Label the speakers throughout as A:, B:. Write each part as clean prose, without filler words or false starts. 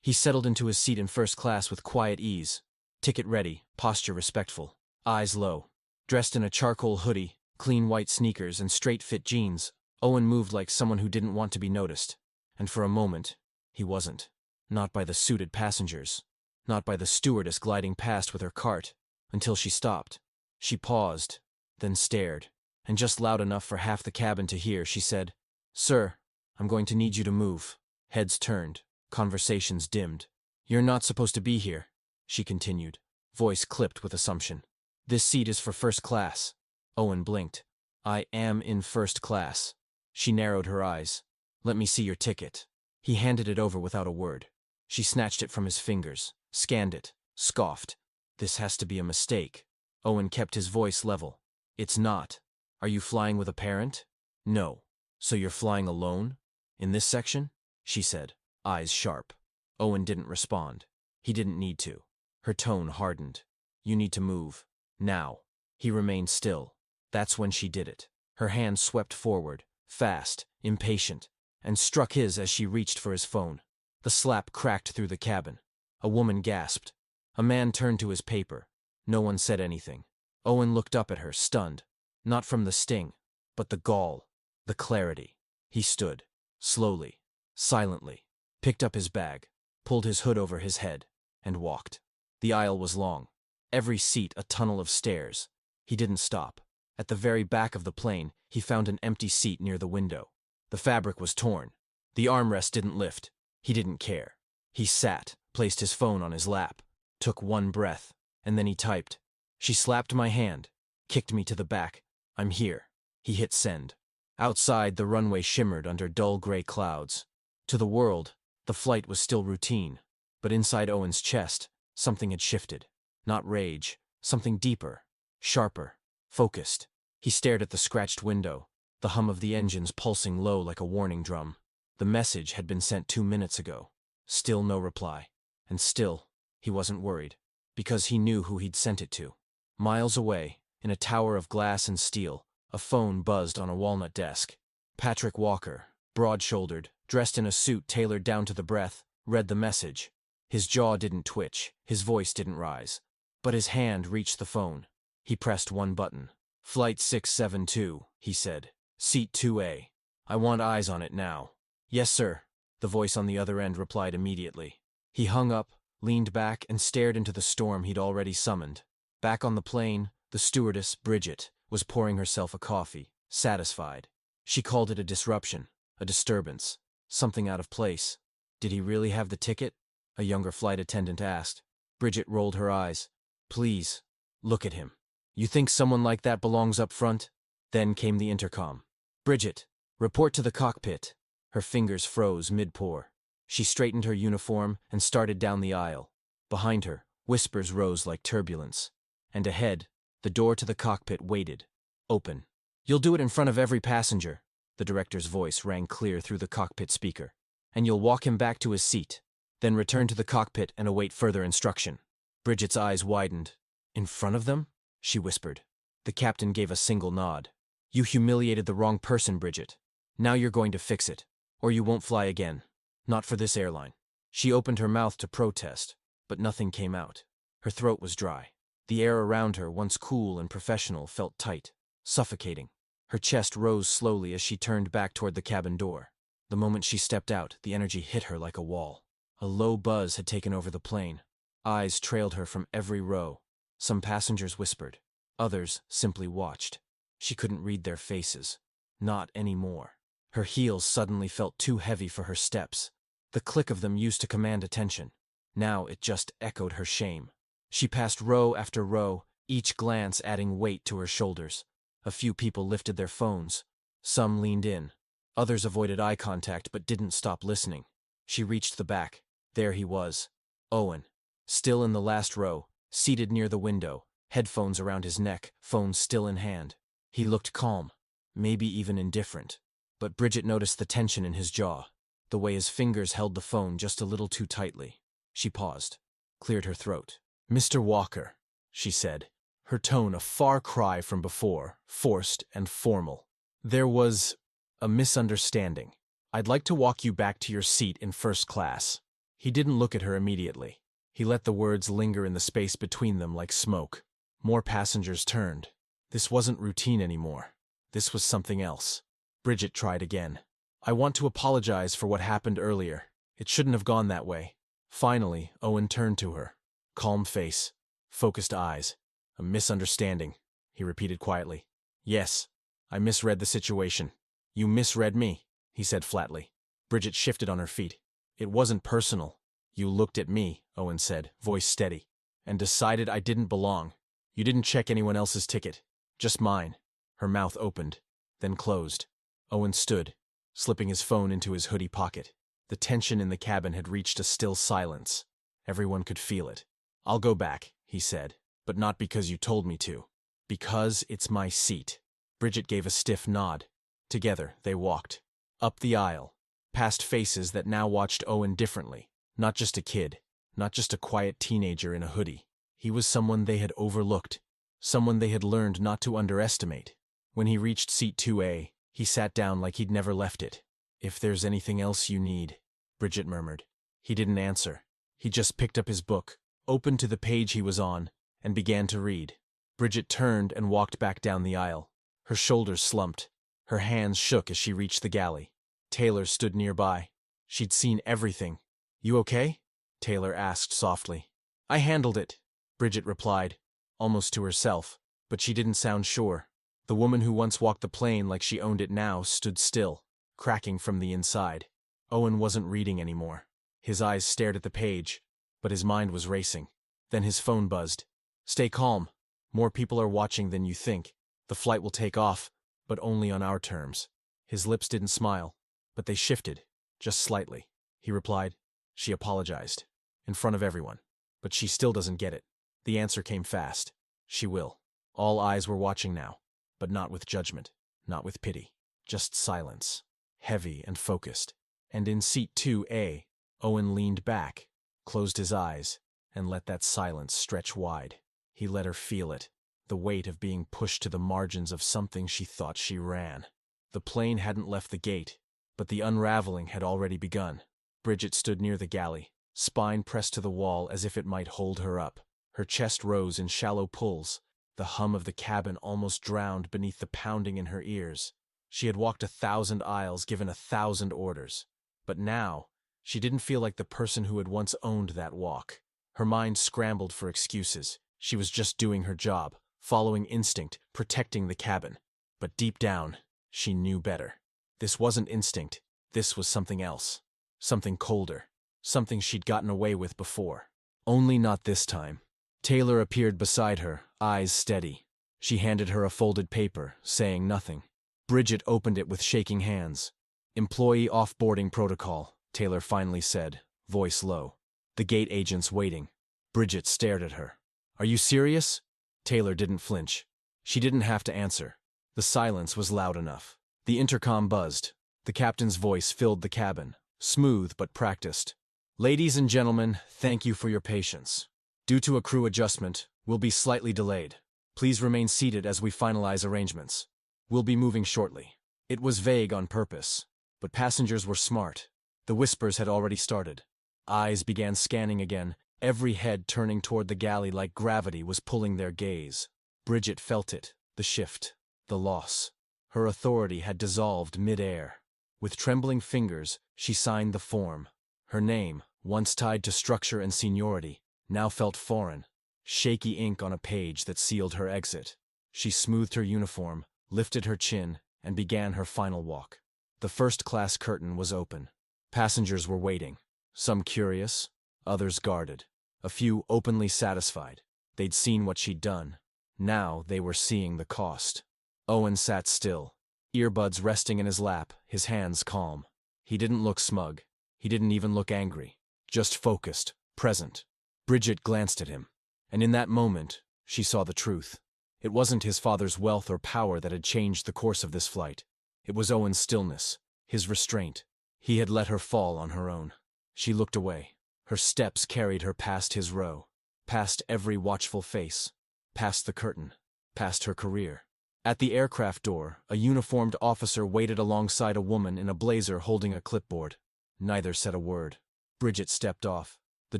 A: He settled into his seat in first class with quiet ease. Ticket ready, posture respectful, eyes low. Dressed in a charcoal hoodie, clean white sneakers, and straight-fit jeans, Owen moved like someone who didn't want to be noticed. And for a moment, he wasn't. Not by the suited passengers. Not by the stewardess gliding past with her cart, until she stopped. She paused, then stared, and just loud enough for half the cabin to hear, she said, "Sir, I'm going to need you to move." Heads turned, conversations dimmed. "You're not supposed to be here," she continued, voice clipped with assumption. "This seat is for first class." Owen blinked. "I am in first class." She narrowed her eyes. "Let me see your ticket." He handed it over without a word. She snatched it from his fingers, scanned it, scoffed. "This has to be a mistake." Owen kept his voice level. "It's not. Are you flying with a parent?" "No." "So you're flying alone? In this section?" she said, eyes sharp. Owen didn't respond. He didn't need to. Her tone hardened. "You need to move. Now." He remained still. That's when she did it. Her hand swept forward, fast, impatient, and struck his as she reached for his phone. The slap cracked through the cabin. A woman gasped. A man turned to his paper. No one said anything. Owen looked up at her, stunned. Not from the sting, but the gall, the clarity. He stood, slowly, silently, picked up his bag, pulled his hood over his head, and walked. The aisle was long. Every seat a tunnel of stairs. He didn't stop. At the very back of the plane, he found an empty seat near the window. The fabric was torn. The armrest didn't lift. He didn't care. He sat, placed his phone on his lap, took one breath, and then he typed. "She slapped my hand, kicked me to the back. I'm here." He hit send. Outside, the runway shimmered under dull gray clouds. To the world, the flight was still routine. But inside Owen's chest, something had shifted. Not rage, something deeper, sharper, focused. He stared at the scratched window, the hum of the engines pulsing low like a warning drum. The message had been sent 2 minutes ago. Still no reply. And still, he wasn't worried, because he knew who he'd sent it to. Miles away, in a tower of glass and steel, a phone buzzed on a walnut desk. Patrick Walker, broad-shouldered, dressed in a suit tailored down to the breath, read the message. His jaw didn't twitch, his voice didn't rise. But his hand reached the phone. He pressed one button. "Flight 672, he said. "Seat 2A. I want eyes on it now." "Yes, sir," the voice on the other end replied immediately. He hung up, leaned back, and stared into the storm he'd already summoned. Back on the plane, the stewardess, Bridget, was pouring herself a coffee, satisfied. She called it a disruption, a disturbance, something out of place. Did he really have the ticket? A younger flight attendant asked. Bridget rolled her eyes. "Please, look at him. You think someone like that belongs up front?" Then came the intercom. "Bridget, report to the cockpit." Her fingers froze mid-pour. She straightened her uniform and started down the aisle. Behind her, whispers rose like turbulence. And ahead, the door to the cockpit waited, open. "You'll do it in front of every passenger," the director's voice rang clear through the cockpit speaker. "And you'll walk him back to his seat. Then return to the cockpit and await further instruction." Bridget's eyes widened. "In front of them?" she whispered. The captain gave a single nod. "You humiliated the wrong person, Bridget. Now you're going to fix it, or you won't fly again. Not for this airline." She opened her mouth to protest, but nothing came out. Her throat was dry. The air around her, once cool and professional, felt tight, suffocating. Her chest rose slowly as she turned back toward the cabin door. The moment she stepped out, the energy hit her like a wall. A low buzz had taken over the plane. Eyes trailed her from every row. Some passengers whispered. Others simply watched. She couldn't read their faces. Not anymore. Her heels suddenly felt too heavy for her steps. The click of them used to command attention. Now it just echoed her shame. She passed row after row, each glance adding weight to her shoulders. A few people lifted their phones. Some leaned in. Others avoided eye contact but didn't stop listening. She reached the back. There he was. Owen. Still in the last row, seated near the window, headphones around his neck, phone still in hand. He looked calm, maybe even indifferent. But Bridget noticed the tension in his jaw, the way his fingers held the phone just a little too tightly. She paused, cleared her throat. "Mr. Walker," she said, her tone a far cry from before, forced and formal. "There was a misunderstanding. I'd like to walk you back to your seat in first class." He didn't look at her immediately. He let the words linger in the space between them like smoke. More passengers turned. This wasn't routine anymore. This was something else. Bridget tried again. I want to apologize for what happened earlier. It shouldn't have gone that way. Finally, Owen turned to her. Calm face. Focused eyes. A misunderstanding, he repeated quietly. Yes, I misread the situation. You misread me, he said flatly. Bridget shifted on her feet. It wasn't personal. You looked at me, Owen said, voice steady, and decided I didn't belong. You didn't check anyone else's ticket. Just mine. Her mouth opened, then closed. Owen stood, slipping his phone into his hoodie pocket. The tension in the cabin had reached a still silence. Everyone could feel it. I'll go back, he said, but not because you told me to. Because it's my seat. Bridget gave a stiff nod. Together, they walked. Up the aisle. Past faces that now watched Owen differently. Not just a kid. Not just a quiet teenager in a hoodie. He was someone they had overlooked. Someone they had learned not to underestimate. When he reached seat 2A, he sat down like he'd never left it. If there's anything else you need, Bridget murmured. He didn't answer. He just picked up his book, opened to the page he was on, and began to read. Bridget turned and walked back down the aisle. Her shoulders slumped. Her hands shook as she reached the galley. Taylor stood nearby. She'd seen everything. You okay? Taylor asked softly. I handled it, Bridget replied, almost to herself, but she didn't sound sure. The woman who once walked the plane like she owned it now stood still, cracking from the inside. Owen wasn't reading anymore. His eyes stared at the page, but his mind was racing. Then his phone buzzed. Stay calm. More people are watching than you think. The flight will take off, but only on our terms. His lips didn't smile, but they shifted, just slightly. He replied. She apologized. In front of everyone. But she still doesn't get it. The answer came fast. She will. All eyes were watching now, but not with judgment, not with pity. Just silence. Heavy and focused. And in seat 2A, Owen leaned back, closed his eyes, and let that silence stretch wide. He let her feel it, the weight of being pushed to the margins of something she thought she ran. The plane hadn't left the gate, but the unraveling had already begun. Bridget stood near the galley, spine pressed to the wall as if it might hold her up. Her chest rose in shallow pulls, the hum of the cabin almost drowned beneath the pounding in her ears. She had walked 1,000 aisles, given 1,000 orders. But now, she didn't feel like the person who had once owned that walk. Her mind scrambled for excuses. She was just doing her job, following instinct, protecting the cabin. But deep down, she knew better. This wasn't instinct. This was something else. Something colder. Something she'd gotten away with before. Only not this time. Taylor appeared beside her, eyes steady. She handed her a folded paper, saying nothing. Bridget opened it with shaking hands. Employee off-boarding protocol, Taylor finally said, voice low. The gate agent's waiting. Bridget stared at her. Are you serious? Taylor didn't flinch. She didn't have to answer. The silence was loud enough. The intercom buzzed. The captain's voice filled the cabin, smooth but practiced. Ladies and gentlemen, thank you for your patience. Due to a crew adjustment, we'll be slightly delayed. Please remain seated as we finalize arrangements. We'll be moving shortly. It was vague on purpose, but passengers were smart. The whispers had already started. Eyes began scanning again, every head turning toward the galley like gravity was pulling their gaze. Bridget felt it, the shift, the loss. Her authority had dissolved mid-air. With trembling fingers, she signed the form. Her name, once tied to structure and seniority, now felt foreign. Shaky ink on a page that sealed her exit. She smoothed her uniform, lifted her chin, and began her final walk. The first-class curtain was open. Passengers were waiting. Some curious, others guarded. A few openly satisfied. They'd seen what she'd done. Now they were seeing the cost. Owen sat still, earbuds resting in his lap, his hands calm. He didn't look smug. He didn't even look angry. Just focused, present. Bridget glanced at him, and in that moment, she saw the truth. It wasn't his father's wealth or power that had changed the course of this flight. It was Owen's stillness, his restraint. He had let her fall on her own. She looked away. Her steps carried her past his row, past every watchful face, past the curtain, past her career. At the aircraft door, a uniformed officer waited alongside a woman in a blazer holding a clipboard. Neither said a word. Bridget stepped off. The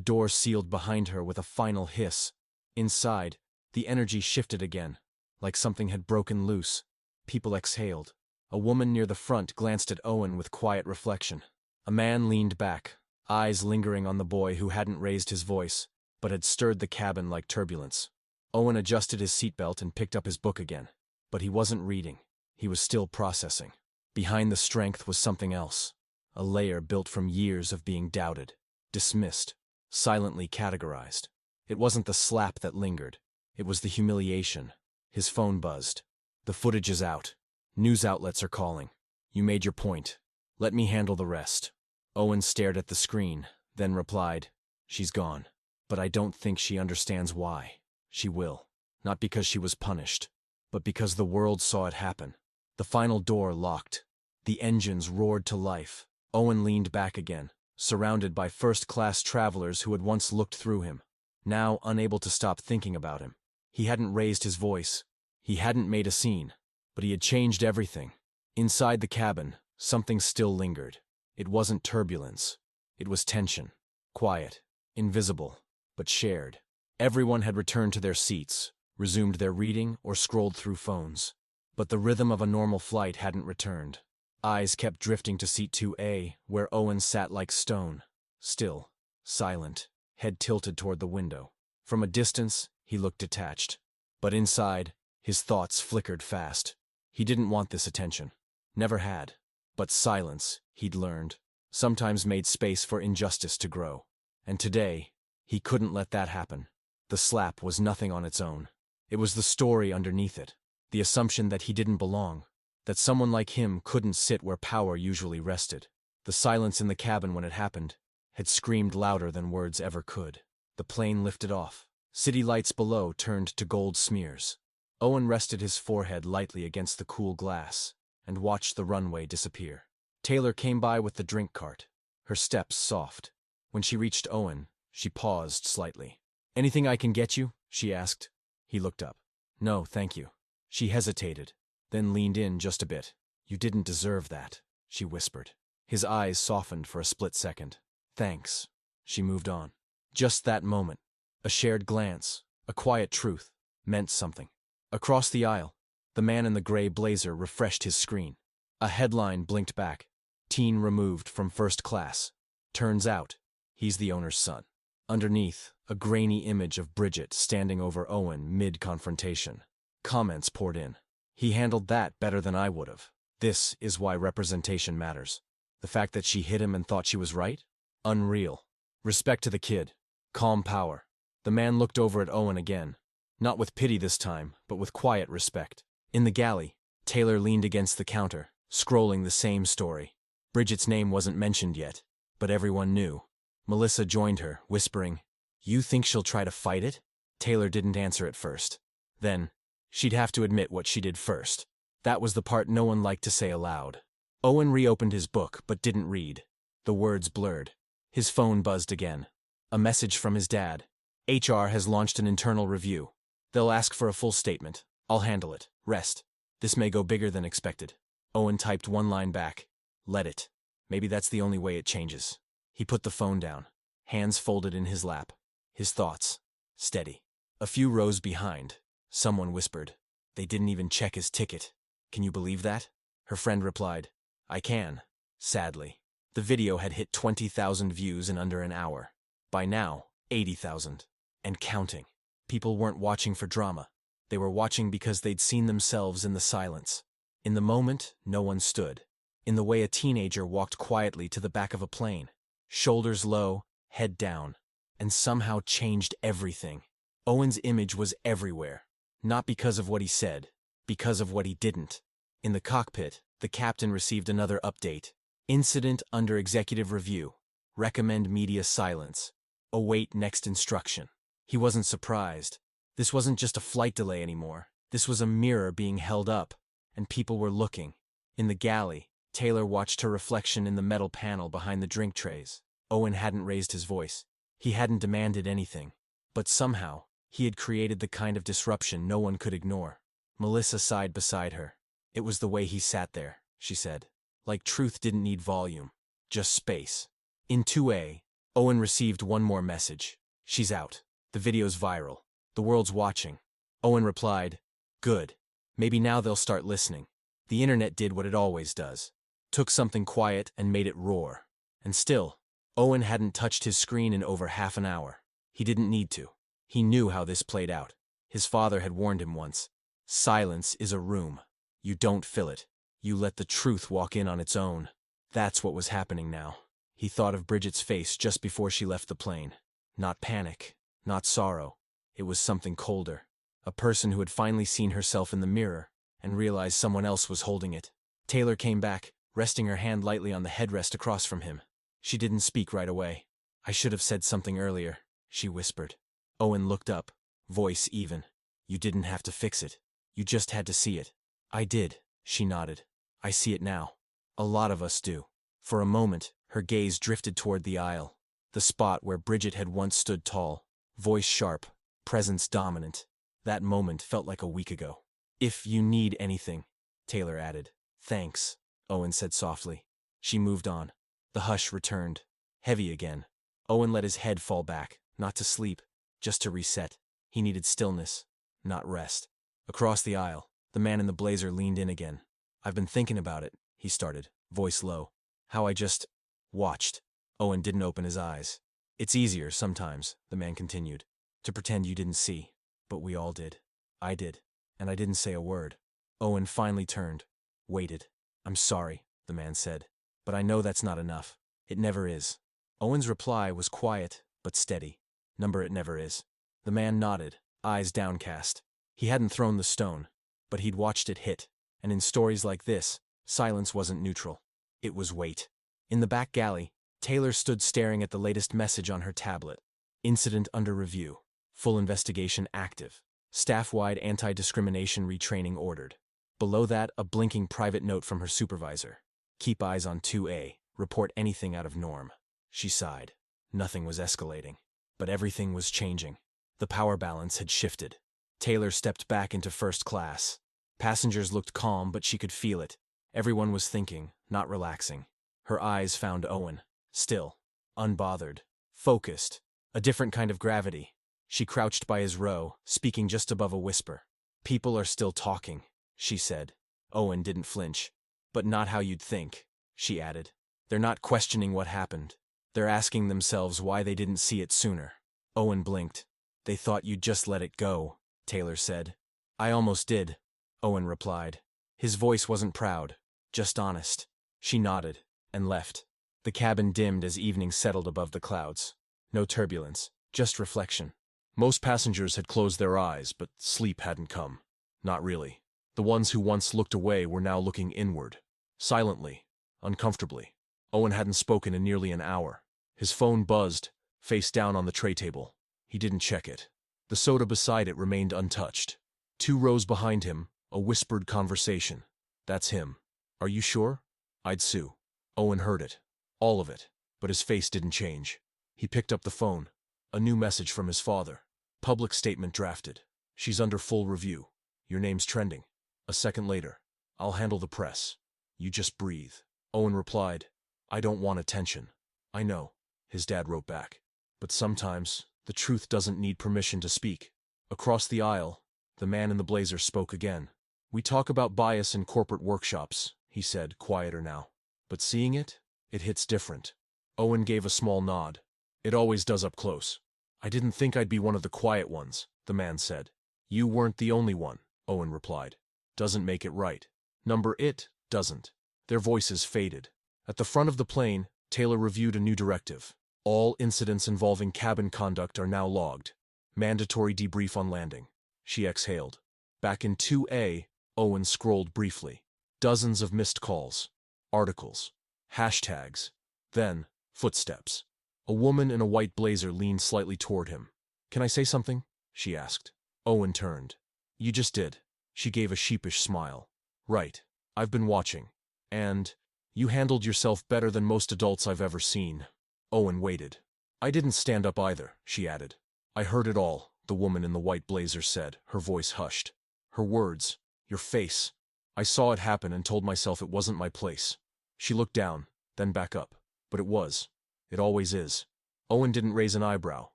A: door sealed behind her with a final hiss. Inside, the energy shifted again, like something had broken loose. People exhaled. A woman near the front glanced at Owen with quiet reflection. A man leaned back, eyes lingering on the boy who hadn't raised his voice, but had stirred the cabin like turbulence. Owen adjusted his seatbelt and picked up his book again. But he wasn't reading. He was still processing. Behind the strength was something else. A layer built from years of being doubted, dismissed, silently categorized. It wasn't the slap that lingered. It was the humiliation. His phone buzzed. The footage is out. News outlets are calling. You made your point. Let me handle the rest. Owen stared at the screen, then replied, She's gone. But I don't think she understands why. She will. Not because she was punished, but because the world saw it happen. The final door locked. The engines roared to life. Owen leaned back again, surrounded by first-class travelers who had once looked through him, now unable to stop thinking about him. He hadn't raised his voice. He hadn't made a scene, but he had changed everything. Inside the cabin, something still lingered. It wasn't turbulence. It was tension. Quiet, invisible, but shared. Everyone had returned to their seats, resumed their reading, or scrolled through phones. But the rhythm of a normal flight hadn't returned. Eyes kept drifting to seat 2A, where Owen sat like stone, still, silent, head tilted toward the window. From a distance, he looked detached. But inside, his thoughts flickered fast. He didn't want this attention. Never had. But silence, he'd learned, sometimes made space for injustice to grow. And today, he couldn't let that happen. The slap was nothing on its own. It was the story underneath it. The assumption that he didn't belong. That someone like him couldn't sit where power usually rested. The silence in the cabin when it happened had screamed louder than words ever could. The plane lifted off. City lights below turned to gold smears. Owen rested his forehead lightly against the cool glass and watched the runway disappear. Taylor came by with the drink cart, her steps soft. When she reached Owen, she paused slightly. "Anything I can get you?" she asked. He looked up. "No, thank you." She hesitated, then leaned in just a bit. "You didn't deserve that," she whispered. His eyes softened for a split second. "Thanks." She moved on. Just that moment, a shared glance, a quiet truth, meant something. Across the aisle, the man in the gray blazer refreshed his screen. A headline blinked back. "Teen removed from first class. Turns out, he's the owner's son." Underneath, a grainy image of Bridget standing over Owen mid-confrontation. Comments poured in. "He handled that better than I would have. This is why representation matters. The fact that she hit him and thought she was right? Unreal. Respect to the kid. Calm power." The man looked over at Owen again. Not with pity this time, but with quiet respect. In the galley, Taylor leaned against the counter, scrolling the same story. Bridget's name wasn't mentioned yet, but everyone knew. Melissa joined her, whispering, "You think she'll try to fight it?" Taylor didn't answer at first. Then, she'd have to admit what she did first. That was the part no one liked to say aloud. Owen reopened his book, but didn't read. The words blurred. His phone buzzed again. A message from his dad. "HR has launched an internal review. They'll ask for a full statement. I'll handle it. Rest. This may go bigger than expected." Owen typed one line back. "Let it. Maybe that's the only way it changes." He put the phone down, hands folded in his lap. His thoughts. Steady. A few rows behind, someone whispered, "They didn't even check his ticket. Can you believe that?" Her friend replied, "I can." Sadly. The video had hit 20,000 views in under an hour. By now, 80,000. And counting. People weren't watching for drama. They were watching because they'd seen themselves in the silence. In the moment, no one stood. In the way a teenager walked quietly to the back of a plane, shoulders low, head down, and somehow changed everything. Owen's image was everywhere. Not because of what he said, because of what he didn't. In the cockpit, the captain received another update. "Incident under executive review. Recommend media silence. Await next instruction." He wasn't surprised. This wasn't just a flight delay anymore. This was a mirror being held up, and people were looking. In the galley, Taylor watched her reflection in the metal panel behind the drink trays. Owen hadn't raised his voice. He hadn't demanded anything. But somehow, he had created the kind of disruption no one could ignore. Melissa sighed beside her. "It was the way he sat there," she said. "Like truth didn't need volume. Just space." In 2A, Owen received one more message. She's out. The video's viral. The world's watching. Owen replied, good. Maybe now they'll start listening. The internet did what it always does. Took something quiet and made it roar. And still, Owen hadn't touched his screen in over half an hour. He didn't need to. He knew how this played out. His father had warned him once. Silence is a room. You don't fill it. You let the truth walk in on its own. That's what was happening now. He thought of Bridget's face just before she left the plane. Not panic, not sorrow. It was something colder. A person who had finally seen herself in the mirror and realized someone else was holding it. Taylor came back, resting her hand lightly on the headrest across from him. She didn't speak right away. I should have said something earlier, she whispered. Owen looked up, voice even. You didn't have to fix it. You just had to see it. I did, she nodded. I see it now. A lot of us do. For a moment, her gaze drifted toward the aisle, the spot where Bridget had once stood tall, voice sharp, presence dominant. That moment felt like a week ago. If you need anything, Taylor added. Thanks, Owen said softly. She moved on. The hush returned, heavy again. Owen let his head fall back, not to sleep, just to reset. He needed stillness, not rest. Across the aisle, the man in the blazer leaned in again. I've been thinking about it, he started, voice low. How I just watched. Owen didn't open his eyes. It's easier sometimes, the man continued, to pretend you didn't see. But we all did. I did. And I didn't say a word. Owen finally turned, waited. I'm sorry, the man said. But I know that's not enough. It never is. Owen's reply was quiet, but steady. Number it never is. The man nodded, eyes downcast. He hadn't thrown the stone, but he'd watched it hit. And in stories like this, silence wasn't neutral. It was weight. In the back galley, Taylor stood staring at the latest message on her tablet. Incident under review. Full investigation active. Staff-wide anti-discrimination retraining ordered. Below that, a blinking private note from her supervisor. Keep eyes on 2A. Report anything out of norm. She sighed. Nothing was escalating. But everything was changing. The power balance had shifted. Taylor stepped back into first class. Passengers looked calm, but she could feel it. Everyone was thinking, not relaxing. Her eyes found Owen. Still. Unbothered. Focused. A different kind of gravity. She crouched by his row, speaking just above a whisper. People are still talking, she said. Owen didn't flinch. But not how you'd think, she added. They're not questioning what happened. They're asking themselves why they didn't see it sooner. Owen blinked. They thought you'd just let it go, Taylor said. I almost did, Owen replied. His voice wasn't proud, just honest. She nodded, and left. The cabin dimmed as evening settled above the clouds. No turbulence, just reflection. Most passengers had closed their eyes, but sleep hadn't come. Not really. The ones who once looked away were now looking inward. Silently, uncomfortably. Owen hadn't spoken in nearly an hour. His phone buzzed, face down on the tray table. He didn't check it. The soda beside it remained untouched. 2 rows behind him, a whispered conversation. That's him. Are you sure? I'd sue. Owen heard it. All of it. But his face didn't change. He picked up the phone. A new message from his father. Public statement drafted. She's under full review. Your name's trending. A second later. I'll handle the press. You just breathe. Owen replied. I don't want attention. I know, his dad wrote back. But sometimes, the truth doesn't need permission to speak. Across the aisle, the man in the blazer spoke again. We talk about bias in corporate workshops, he said, quieter now. But seeing it, it hits different. Owen gave a small nod. It always does up close. I didn't think I'd be one of the quiet ones, the man said. You weren't the only one, Owen replied. Doesn't make it right. Number it doesn't. Their voices faded. At the front of the plane, Taylor reviewed a new directive. All incidents involving cabin conduct are now logged. Mandatory debrief on landing. She exhaled. Back in 2A, Owen scrolled briefly. Dozens of missed calls. Articles. Hashtags. Then, footsteps. A woman in a white blazer leaned slightly toward him. Can I say something? She asked. Owen turned. You just did. She gave a sheepish smile. Right. I've been watching. And you handled yourself better than most adults I've ever seen. Owen waited. I didn't stand up either, she added. I heard it all, the woman in the white blazer said, her voice hushed. Her words, your face. I saw it happen and told myself it wasn't my place. She looked down, then back up. But it was. It always is. Owen didn't raise an eyebrow,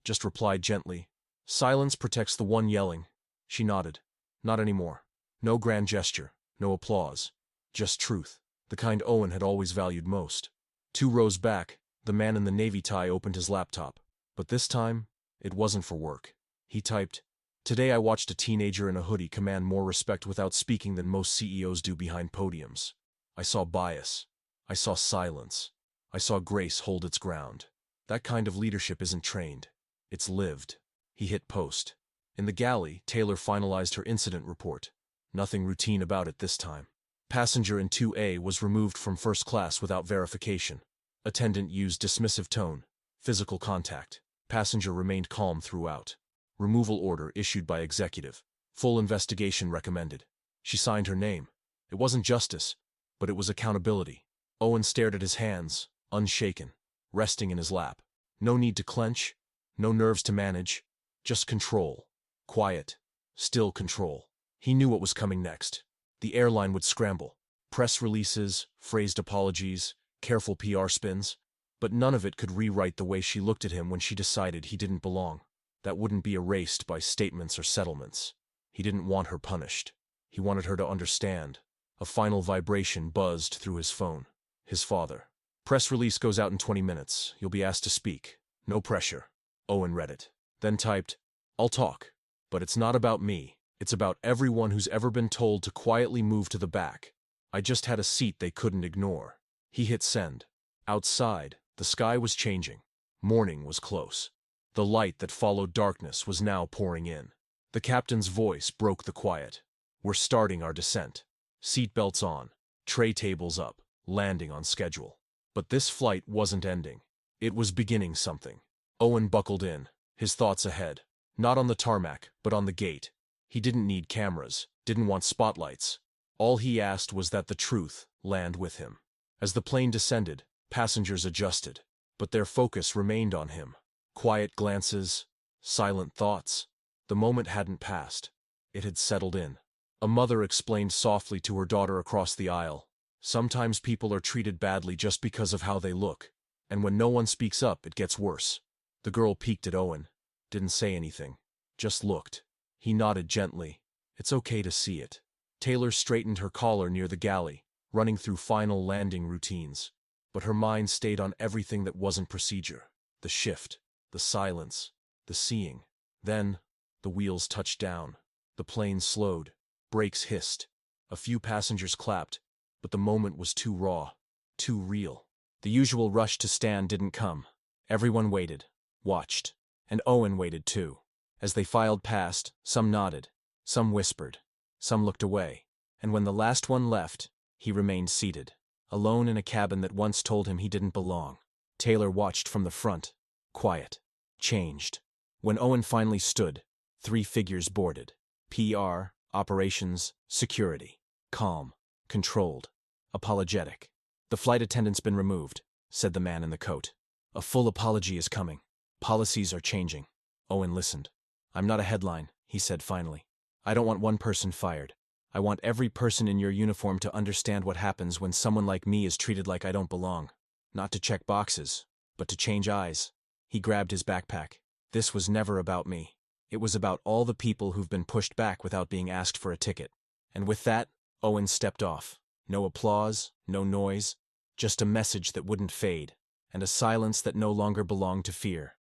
A: just replied gently. Silence protects the one yelling. She nodded. Not anymore. No grand gesture, no applause. Just truth, the kind Owen had always valued most. 2 rows back, the man in the navy tie opened his laptop. But this time, it wasn't for work. He typed, "Today I watched a teenager in a hoodie command more respect without speaking than most CEOs do behind podiums. I saw bias. I saw silence. I saw grace hold its ground. That kind of leadership isn't trained. It's lived." He hit post. In the galley, Taylor finalized her incident report. Nothing routine about it this time. Passenger in 2A was removed from first class without verification. Attendant used dismissive tone. Physical contact. Passenger remained calm throughout. Removal order issued by executive. Full investigation recommended. She signed her name. It wasn't justice, but it was accountability. Owen stared at his hands, unshaken, resting in his lap. No need to clench, no nerves to manage, just control. Quiet, still control. He knew what was coming next. The airline would scramble. Press releases, phrased apologies, careful PR spins. But none of it could rewrite the way she looked at him when she decided he didn't belong. That wouldn't be erased by statements or settlements. He didn't want her punished. He wanted her to understand. A final vibration buzzed through his phone. His father. "Press release goes out in 20 minutes. You'll be asked to speak. No pressure." Owen read it. Then typed, "I'll talk. But it's not about me. It's about everyone who's ever been told to quietly move to the back. I just had a seat they couldn't ignore." He hit send. Outside, the sky was changing. Morning was close. The light that followed darkness was now pouring in. The captain's voice broke the quiet. "We're starting our descent. Seatbelts on. Tray tables up. Landing on schedule." But this flight wasn't ending. It was beginning something. Owen buckled in, his thoughts ahead. Not on the tarmac, but on the gate. He didn't need cameras, didn't want spotlights. All he asked was that the truth land with him. As the plane descended, passengers adjusted, but their focus remained on him. Quiet glances, silent thoughts. The moment hadn't passed. It had settled in. A mother explained softly to her daughter across the aisle, "Sometimes people are treated badly just because of how they look. And when no one speaks up, it gets worse." The girl peeked at Owen. Didn't say anything. Just looked. He nodded gently. "It's okay to see it." Taylor straightened her collar near the galley, running through final landing routines. But her mind stayed on everything that wasn't procedure. The shift, the silence, the seeing. Then, the wheels touched down. The plane slowed. Brakes hissed. A few passengers clapped, but the moment was too raw, too real. The usual rush to stand didn't come. Everyone waited, watched. And Owen waited too. As they filed past, some nodded, some whispered, some looked away. And when the last one left, he remained seated, alone in a cabin that once told him he didn't belong. Taylor watched from the front, quiet, changed. When Owen finally stood, 3 figures boarded. PR, operations, security. Calm, controlled, apologetic. "The flight attendant's been removed," said the man in the coat. "A full apology is coming. Policies are changing." Owen listened. "I'm not a headline," he said finally. "I don't want one person fired. I want every person in your uniform to understand what happens when someone like me is treated like I don't belong. Not to check boxes, but to change eyes." He grabbed his backpack. "This was never about me. It was about all the people who've been pushed back without being asked for a ticket." And with that, Owen stepped off. No applause, no noise, just a message that wouldn't fade, and a silence that no longer belonged to fear.